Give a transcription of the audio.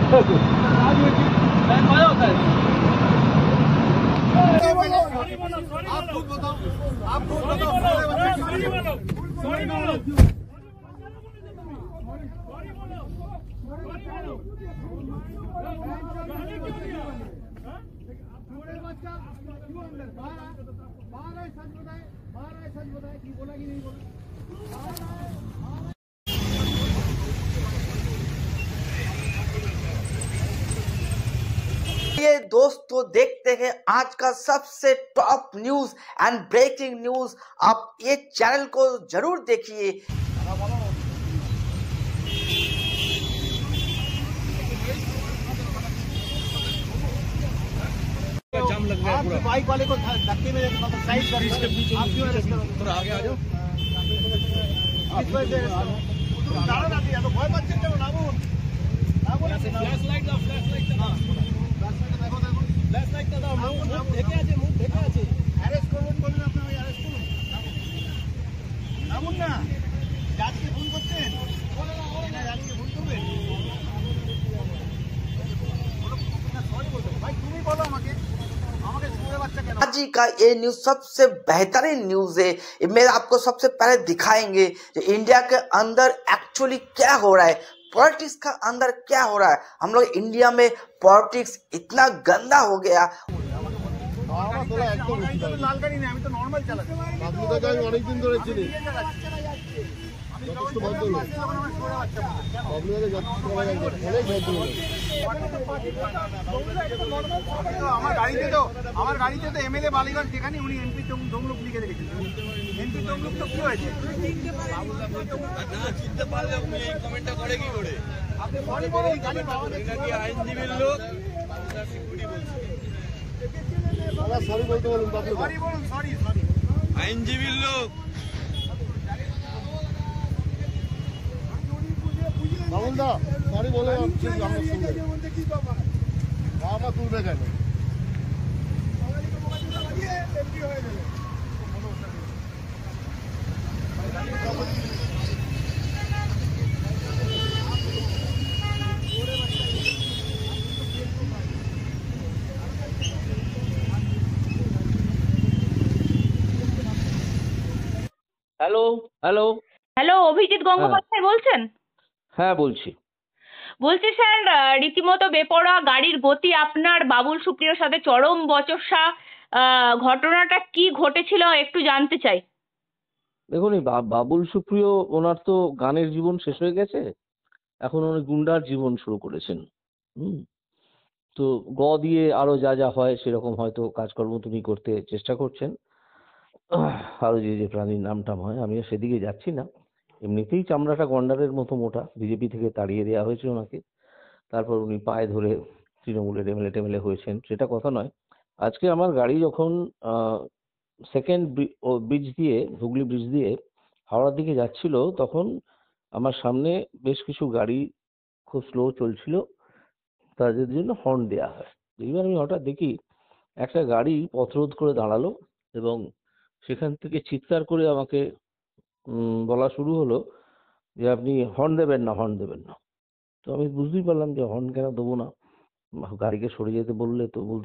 आप खुद बताओ, आप खुद बताओ। ये दोस्तों देखते हैं आज का सबसे top news and breaking news. आप ये चैनल को जरूर देखिए। जाम लग गया पूरा। बाइक वाले को धक्के में साइड कर दीजिए। आप क्यों अरेस्ट करोगे? थोड़ा आगे आ जाओ। आप क्यों अरेस्ट करोगे? दाঁড়ান আপনি এত ভয় পাচ্ছেন কেন? নামুন নামুন। ফ্ল্যাশ লাইট দাও, ফ্ল্যাশ লাইট দাও। দেখো দেখো ফ্ল্যাশ লাইটটা দাও। মুখ ঢেকে আছে, মুখ ঢেকে আছে। অ্যারেস্ট করবেন বলুন, আপনি ওই অ্যারেস্ট করুন। নামুন না। জাজকে ফোন করছেন? না জাজকে ফোন করবেন? সরি বলতে ভাই, তুমি বলো আমাকে। आज का ये न्यूज सबसे बेहतरीन न्यूज है। मैं आपको सबसे पहले दिखाएंगे कि इंडिया के अंदर एक्चुअली क्या हो रहा है, पॉलिटिक्स का अंदर क्या हो रहा है। हम लोग इंडिया में पॉलिटिक्स इतना गंदा हो गया। লাল গাড়ি নেই, আমি তো নর্মাল চালাচ্ছি। আপনি তো গাড়ি অনেকদিন ধরে চিনি। যথেষ্ট ভদ্র লোক। আপনাদের যথেষ্ট অনেক ভদ্র লোক। আমার গাড়িতে তো এমএলএ বালিগঞ্জ যেখানে উনি এমপি তমলুক লিখে রেখেছেন। এমপি তমলুক তো কি হয়েছে? চিনতে পারলে আপনি এই কমেন্টটা করে কি করে? আপনি সরি বলুন, গাড়ি পাওয়া নাকি আইনজীবীর লোক সিকিউরিটি বলছে। সরি বলতে বলুন, সরি বলুন, সরি সরি আইনজীবীর লোক। বাবুলদা সরি বলে আমরা শুনবো। বাবা তুলবে কেন? Hello hello hello, Abhijit Gangopadhyay বলছেন? হ্যাঁ বলছি। বলছি স্যার, রীতিমতো বেপরোয়া গাড়ির গতি, আপনার বাবুল সুপ্রিয়র সাথে চরম বচসা, ঘটনাটা কি ঘটেছিল একটু জানতে চাই। দেখুন, এই বাবুল সুপ্রিয় ওনার তো গানের জীবন শেষ হয়ে গেছে, এখন উনি গুন্ডার জীবন শুরু করেছেন। হুম তো দিয়ে আরো যা যা হয় সেরকম হয়তো কাজকর্ম তিনি করতে চেষ্টা করছেন। আরো যে যে প্রাণীর নাম টাম হয়, আমিও সেদিকে যাচ্ছি না। এমনিতেই চামড়াটা গন্ডারের মতো মোটা, বিজেপি থেকে তাড়িয়ে দেওয়া হয়েছে ওনাকে, তারপর উনি পায়ে ধরে তৃণমূলের এমএলএ টেমএলএ হয়েছেন, সেটা কথা নয়। আজকে আমার গাড়ি যখন সেকেন্ড ব্রিজ দিয়ে, হুগলি ব্রিজ দিয়ে হাওড়ার দিকে যাচ্ছিল, তখন আমার সামনে বেশ কিছু গাড়ি খুব স্লো চলছিল, তাদের জন্য হর্ন দেওয়া হয়। এইবার আমি হঠাৎ দেখি একটা গাড়ি পথরোধ করে দাঁড়ালো এবং সেখান থেকে চিৎকার করে আমাকে বলা শুরু হলো যে আপনি হর্ন দেবেন না, হর্ন দেবেন না। তো আমি বুঝতেই পারলাম যে হর্ন কেন দেবো না, গাড়িকে সরে যেতে বললে তো বলতে